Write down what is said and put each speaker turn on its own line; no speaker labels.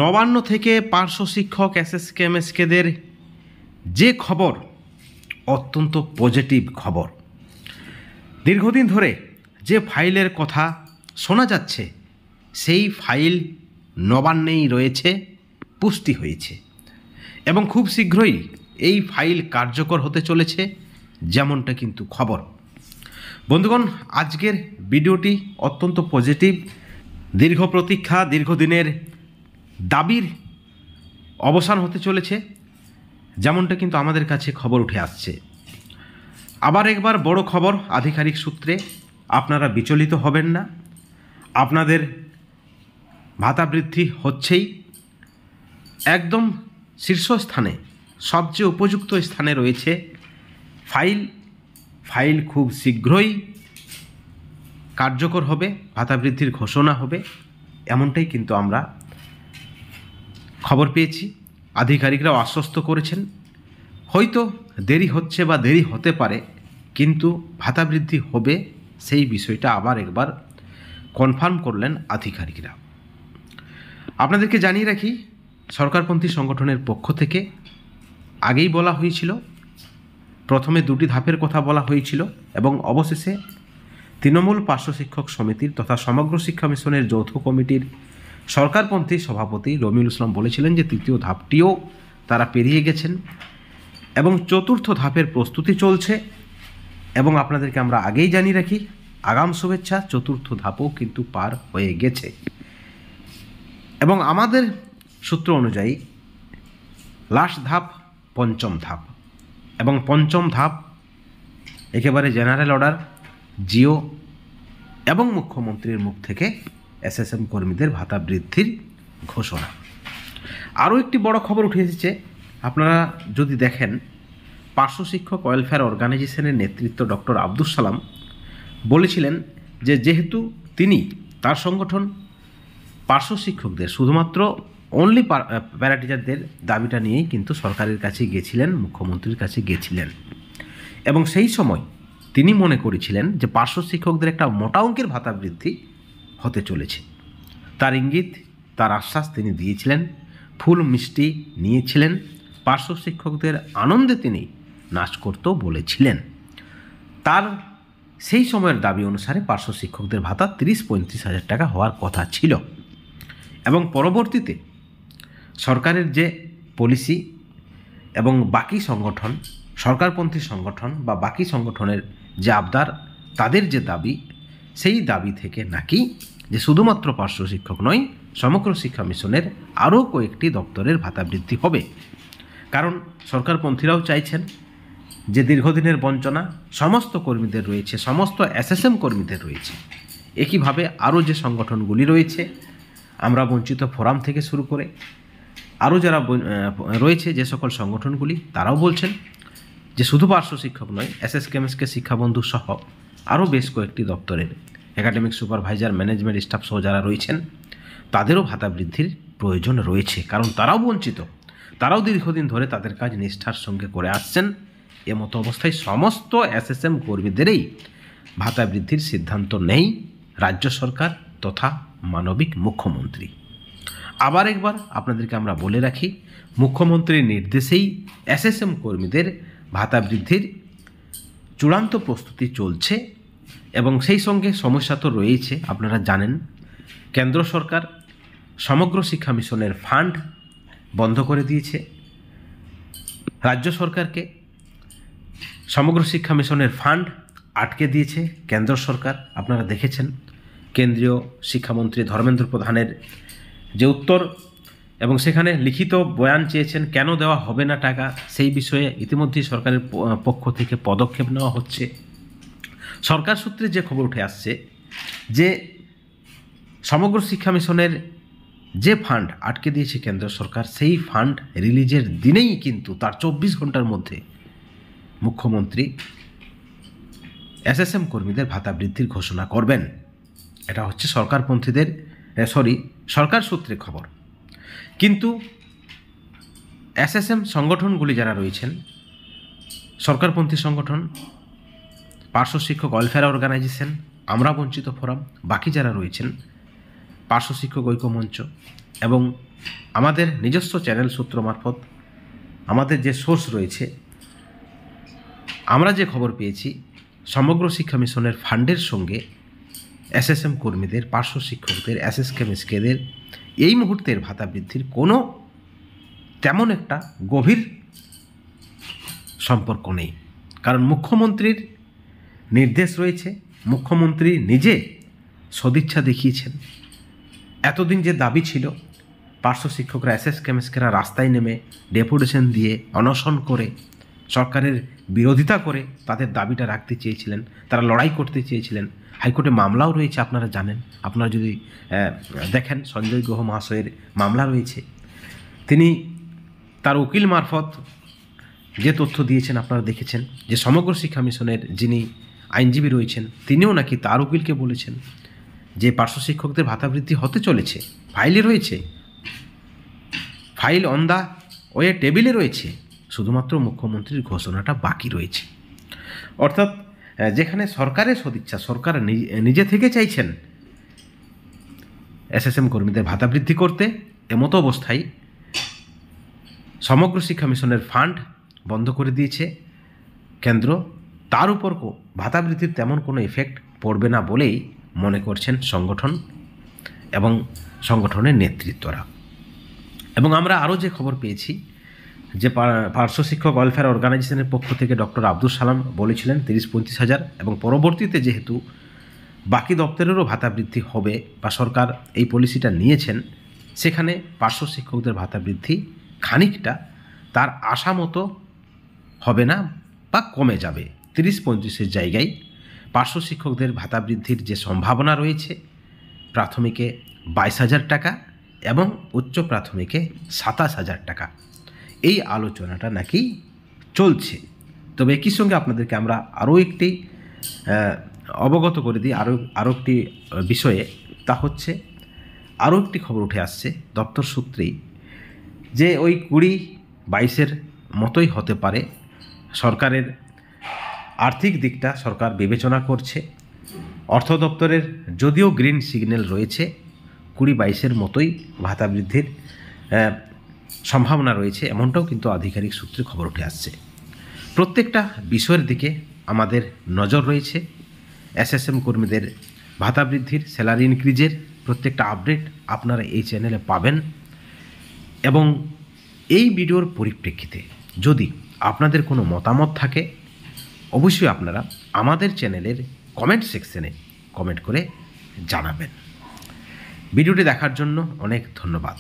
নবান্ন থেকে পার্শ্ব শিক্ষক এসএসকে এমএসকেদের যে খবর অত্যন্ত পজিটিভ খবর। দীর্ঘদিন ধরে যে ফাইলের কথা শোনা যাচ্ছে সেই ফাইল নবান্নেই রয়েছে, পুষ্টি হয়েছে এবং খুব শীঘ্রই এই ফাইল কার্যকর হতে চলেছে, যেমনটা কিন্তু খবর। বন্ধুগণ, আজকের ভিডিওটি অত্যন্ত পজিটিভ। দীর্ঘ প্রতীক্ষা, দীর্ঘদিনের দাবির অবসান হতে চলেছে, যেমনটা কিন্তু আমাদের কাছে খবর উঠে আসছে। আবার একবার বড় খবর আধিকারিক সূত্রে, আপনারা বিচলিত হবেন না। আপনাদের ভাতা বৃদ্ধি হচ্ছেই, একদম শীর্ষস্থানে, সবচেয়ে উপযুক্ত স্থানে রয়েছে ফাইল খুব শীঘ্রই কার্যকর হবে, ভাতা বৃদ্ধির ঘোষণা হবে, এমনটাই কিন্তু আমরা খবর পেয়েছি। আধিকারিকরাও আশ্বস্ত করেছেন, হয়তো দেরি হচ্ছে বা দেরি হতে পারে, কিন্তু ভাতা বৃদ্ধি হবে, সেই বিষয়টা আবার একবার কনফার্ম করলেন আধিকারিকরা। আপনাদেরকে জানিয়ে রাখি, সরকারপন্থী সংগঠনের পক্ষ থেকে আগেই বলা হয়েছিল, প্রথমে 2টি ধাপের কথা বলা হয়েছিল এবং অবশেষে তৃণমূল পার্শ্ব শিক্ষক সমিতির তথা সমগ্র শিক্ষা মিশনের যৌথ কমিটির সরকারপন্থী সভাপতি রমিউল ইসলাম বলেছিলেন যে 3য় ধাপটিও তারা পেরিয়ে গেছেন এবং 4র্থ ধাপের প্রস্তুতি চলছে। এবং আপনাদেরকে আমরা আগেই জানিয়ে রাখি, আগাম শুভেচ্ছা, 4র্থ ধাপও কিন্তু পার হয়ে গেছে। এবং আমাদের সূত্র অনুযায়ী লাস্ট ধাপ 5ম ধাপ, এবং 5ম ধাপ একেবারে জেনারেল অর্ডার, জিও এবং মুখ্যমন্ত্রীর মুখ থেকে এসএসএম কর্মীদের ভাতা বৃদ্ধির ঘোষণা। আরও একটি বড় খবর উঠে এসেছে, আপনারা যদি দেখেন, পার্শ্ব শিক্ষক ওয়েলফেয়ার অর্গানাইজেশনের নেতৃত্ব ডক্টর আব্দুল সালাম বলেছিলেন যে যেহেতু তিনি, তার সংগঠন পার্শ্ব শিক্ষকদের, শুধুমাত্র অনলি প্যারাটিচারদের দাবিটা নিয়েই কিন্তু সরকারের কাছে গিয়েছিলেন, মুখ্যমন্ত্রীর কাছে গিয়েছিলেন, এবং সেই সময় তিনি মনে করেছিলেন যে পার্শ্ব শিক্ষকদের একটা মোটা অঙ্কের ভাতা বৃদ্ধি হতে চলেছে। তার ইঙ্গিত, তার আশ্বাস তিনি দিয়েছিলেন, ফুল মিষ্টি নিয়েছিলেন, পার্শ্ব শিক্ষকদের আনন্দে তিনি নাচ করতেও বলেছিলেন। তার সেই সময়ের দাবি অনুসারে পার্শ্ব শিক্ষকদের ভাতা 30-35 হাজার টাকা হওয়ার কথা ছিল। এবং পরবর্তীতে সরকারের যে পলিসি এবং বাকি সংগঠন, সরকারপন্থী সংগঠন বা বাকি সংগঠনের যে আবদার, তাদের যে দাবি, সেই দাবি থেকে নাকি যে শুধুমাত্র পার্শ্ব শিক্ষক নয়, সমগ্র শিক্ষা মিশনের আরও কয়েকটি দপ্তরের ভাতা বৃদ্ধি হবে। কারণ সরকারপন্থীরাও চাইছেন যে দীর্ঘদিনের বঞ্চনা সমস্ত কর্মীদের রয়েছে, সমস্ত এসএসএম কর্মীদের রয়েছে, একইভাবে আরও যে সংগঠনগুলি রয়েছে, আমরা বঞ্চিত ফোরাম থেকে শুরু করে আরও যারা রয়েছে যে সকল সংগঠনগুলি, তারাও বলছেন যে শুধু পার্শ্ব শিক্ষক নয়, এসএসকেএমএসকে শিক্ষাবন্ধু সহ আরও বেশ কয়েকটি দপ্তরের একাডেমিক সুপারভাইজার, ম্যানেজমেন্ট স্টাফ সহ যারা রয়েছেন, তাদেরও ভাতা বৃদ্ধির প্রয়োজন রয়েছে। কারণ তারাও বঞ্চিত, তারাও দীর্ঘদিন ধরে তাদের কাজ নিষ্ঠার সঙ্গে করে আসছেন। এমতো অবস্থায় সমস্ত এসএসএম কর্মীদেরই ভাতা বৃদ্ধির সিদ্ধান্ত নেই রাজ্য সরকার তথা মানবিক মুখ্যমন্ত্রী। আবার একবার আপনাদেরকে আমরা বলে রাখি, মুখ্যমন্ত্রীর নির্দেশেই এসএসএম কর্মীদের ভাতা বৃদ্ধির চূড়ান্ত প্রস্তুতি চলছে। এবং সেই সঙ্গে সমস্যা তো রয়েছে, আপনারা জানেন, কেন্দ্র সরকার সমগ্র শিক্ষা মিশনের ফান্ড বন্ধ করে দিয়েছে। রাজ্য সরকারকে সমগ্র শিক্ষা মিশনের ফান্ড আটকে দিয়েছে কেন্দ্র সরকার। আপনারা দেখেছেন কেন্দ্রীয় শিক্ষামন্ত্রী ধর্মেন্দ্র প্রধানের যে উত্তর, এবং সেখানে লিখিত বয়ান চেয়েছেন কেন দেওয়া হবে না টাকা, সেই বিষয়ে ইতিমধ্যেই সরকারের পক্ষ থেকে পদক্ষেপ নেওয়া হচ্ছে। সরকার সূত্রে যে খবর উঠে আসছে যে সমগ্র শিক্ষা মিশনের যে ফান্ড আটকে দিয়েছে কেন্দ্র সরকার, সেই ফান্ড রিলিজের দিনেই কিন্তু তার 24 ঘন্টার মধ্যে মুখ্যমন্ত্রী এসএসএম কর্মীদের ভাতা বৃদ্ধির ঘোষণা করবেন। এটা হচ্ছে সরকার সূত্রে খবর। কিন্তু এসএসএম সংগঠনগুলি যারা রয়েছেন, সরকারপন্থী সংগঠন, পার্শ্ব শিক্ষক ওয়েলফেয়ার অর্গানাইজেশন, আমরা বঞ্চিত ফোরাম, বাকি যারা রয়েছেন, পার্শ্ব শিক্ষক ঐক্য মঞ্চ এবং আমাদের নিজস্ব চ্যানেল সূত্র মারফত আমাদের যে সোর্স রয়েছে, আমরা যে খবর পেয়েছি সমগ্র শিক্ষা মিশনের ফান্ডের সঙ্গে এসএসএম কর্মীদের, পার্শ্ব শিক্ষকদের, এসএসকেএমএসকেদের এই মুহূর্তের ভাতা বৃদ্ধির কোনো তেমন একটা গভীর সম্পর্ক নেই। কারণ মুখ্যমন্ত্রীর নির্দেশ রয়েছে, মুখ্যমন্ত্রী নিজে সদিচ্ছা দেখিয়েছেন। এতদিন যে দাবি ছিল পার্শ্ব শিক্ষকরা, এসএসকেএমএসকেরা রাস্তায় নেমে ডেপুটেশন দিয়ে অনশন করে সরকারের বিরোধিতা করে তাদের দাবিটা রাখতে চেয়েছিলেন, তারা লড়াই করতে চেয়েছিলেন। হাইকোর্টে মামলাও রয়েছে, আপনারা জানেন। আপনারা যদি দেখেন সঞ্জয় গুহ মহাশয়ের মামলা রয়েছে। তিনি তার উকিল মারফত যে তথ্য দিয়েছেন আপনারা দেখেছেন, যে সমগ্র শিক্ষা মিশনের যিনি আইনজীবী রয়েছেন তিনিও নাকি তার উকিলকে বলেছেন যে পার্শ্ব শিক্ষকদের ভাতা বৃদ্ধি হতে চলেছে, ফাইলে রয়েছে, ফাইল অন দ্য ওয়ে টেবিলে রয়েছে, শুধুমাত্র মুখ্যমন্ত্রীর ঘোষণাটা বাকি রয়েছে। অর্থাৎ যেখানে সরকারের সদিচ্ছা, সরকার নিজে থেকে চাইছেন এসএসএম কর্মীদের ভাতা বৃদ্ধি করতে, এমতো অবস্থায় সমগ্র শিক্ষা মিশনের ফান্ড বন্ধ করে দিয়েছে কেন্দ্র। তার উপর ভাতা বৃদ্ধির তেমন কোনো এফেক্ট পড়বে না বলেই মনে করছেন সংগঠন এবং সংগঠনের নেতৃত্বরা। এবং আমরা আরও যে খবর পেয়েছি যে পার্শ্ব শিক্ষক ওয়েলফেয়ার অর্গানাইজেশনের পক্ষ থেকে ডক্টর আব্দুল সালাম বলেছিলেন 30-35 হাজার, এবং পরবর্তীতে যেহেতু বাকি দপ্তরেরও ভাতা বৃদ্ধি হবে বা সরকার এই পলিসিটা নিয়েছেন, সেখানে পার্শ্ব শিক্ষকদের ভাতা বৃদ্ধি খানিকটা তার আশা মতো হবে না বা কমে যাবে। 30-35-এর জায়গায় পার্শ্ব শিক্ষকদের ভাতা বৃদ্ধির যে সম্ভাবনা রয়েছে, প্রাথমিকে 22,000 টাকা এবং উচ্চ প্রাথমিকে 27,000 টাকা, এই আলোচনাটা নাকি চলছে। তবে একই সঙ্গে আপনাদেরকে আমরা আরও একটি অবগত করে দিই আরও একটি বিষয়ে, তা হচ্ছে আরও একটি খবর উঠে আসছে দপ্তর সূত্রেই, যে ওই 20-22-এর মতোই হতে পারে। সরকারের আর্থিক দিকটা সরকার বিবেচনা করছে। অর্থ দপ্তরের যদিও গ্রিন সিগন্যাল রয়েছে, 20-22-এর মতোই ভাতা বৃদ্ধির সম্ভাবনা রয়েছে, এমনটাও কিন্তু আধিকারিক সূত্রে খবর উঠে আসছে। প্রত্যেকটা বিষয়ের দিকে আমাদের নজর রয়েছে। এসএসএম কর্মীদের ভাতা বৃদ্ধির, স্যালারি ইনক্রিজের প্রত্যেকটা আপডেট আপনারা এই চ্যানেলে পাবেন। এবং এই ভিডিওর পরিপ্রেক্ষিতে যদি আপনাদের কোনো মতামত থাকে, অবশ্যই আপনারা আমাদের চ্যানেলের কমেন্ট সেকশনে কমেন্ট করে জানাবেন। ভিডিওটি দেখার জন্য অনেক ধন্যবাদ।